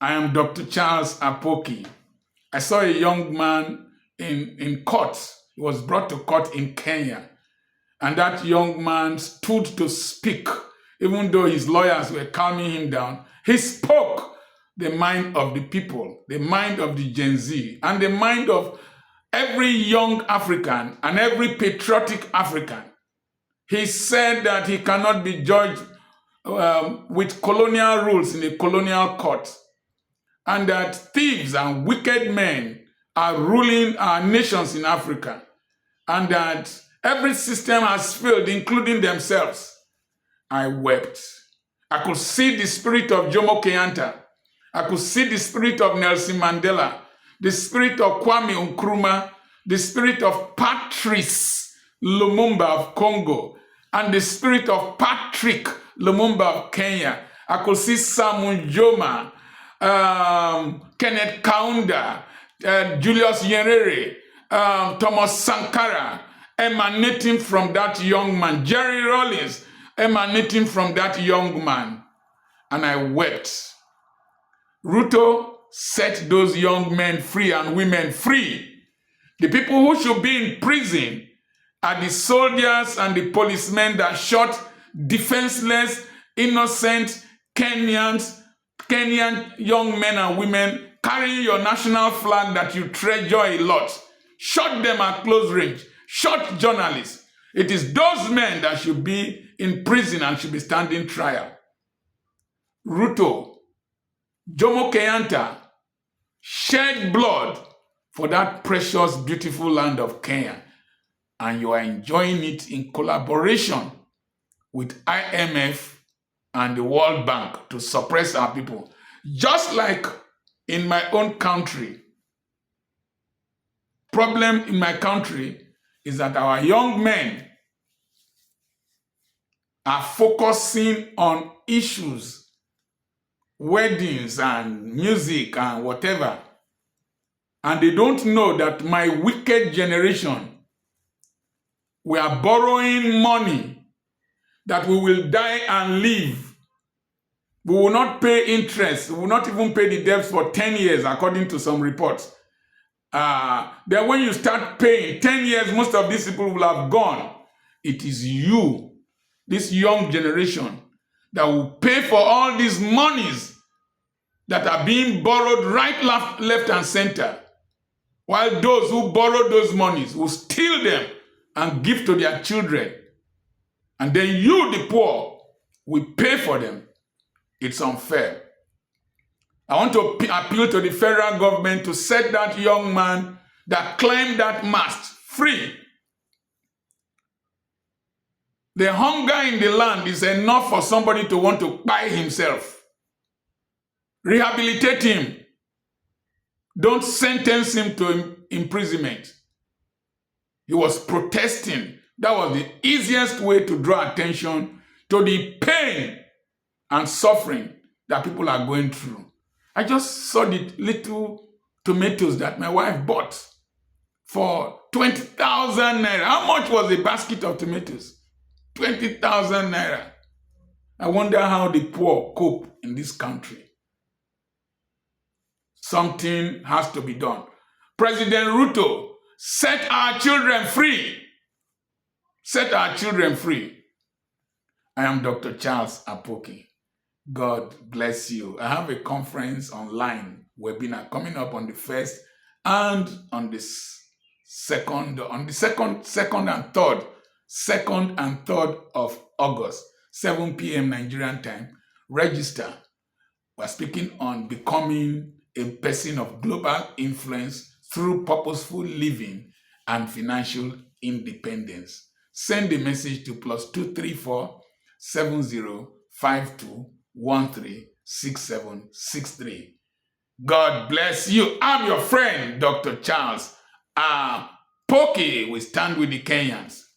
I am Dr. Charles Apoki. I saw a young man in court. He was brought to court in Kenya. And that young man stood to speak. Even though his lawyers were calming him down, he spoke the mind of the people, the mind of the Gen Z, and the mind of every young African and every patriotic African. He said that he cannot be judged with colonial rules in a colonial court, and that thieves and wicked men are ruling our nations in Africa, and that every system has failed, including themselves. I wept. I could see the spirit of Jomo Kenyatta. I could see the spirit of Nelson Mandela, the spirit of Kwame Nkrumah, the spirit of Patrice Lumumba of Congo, and the spirit of Patrick Lumumba of Kenya. I could see Samu Nujoma, Kenneth Kaunda, Julius Nyerere, Thomas Sankara, emanating from that young man. Jerry Rawlings, emanating from that young man. And I wept. Ruto set those young men free and women free. The people who should be in prison are the soldiers and the policemen that shot defenseless, innocent Kenyan young men and women carrying your national flag that you treasure a lot. Shot them at close range. Shot journalists. It is those men that should be in prison and should be standing trial. Ruto, Jomo Kenyatta shed blood for that precious, beautiful land of Kenya. And you are enjoying it in collaboration with IMF and the World Bank to suppress our people. Just like in my own country. Problem in my country is that our young men are focusing on issues, weddings and music and whatever. And they don't know that my wicked generation, we are borrowing money that we will die and live. We will not pay interest. We will not even pay the debts for 10 years, according to some reports. Then when you start paying, 10 years, most of these people will have gone. It is you, this young generation, that will pay for all these monies that are being borrowed right, left, and center. While those who borrow those monies will steal them and give to their children. And then you, the poor, will pay for them. It's unfair. I want to appeal to the federal government to set that young man that climbed that mast free. The hunger in the land is enough for somebody to want to buy himself. Rehabilitate him. Don't sentence him to imprisonment. He was protesting. That was the easiest way to draw attention to the pain and suffering that people are going through. I just saw the little tomatoes that my wife bought for 20,000 naira. How much was a basket of tomatoes? 20,000 naira. I wonder how the poor cope in this country. Something has to be done. President Ruto, set our children free. Set our children free. I am Dr. Charles Apoki. God bless you. I have a conference online, webinar coming up on the 1st and on the 2nd, second and 3rd of August, 7 p.m. Nigerian time. Register. We're speaking on becoming a person of global influence through purposeful living and financial independence. Send a message to +234 7052 136763. God bless you. I'm your friend, Dr. Charles Apoki. We stand with the Kenyans.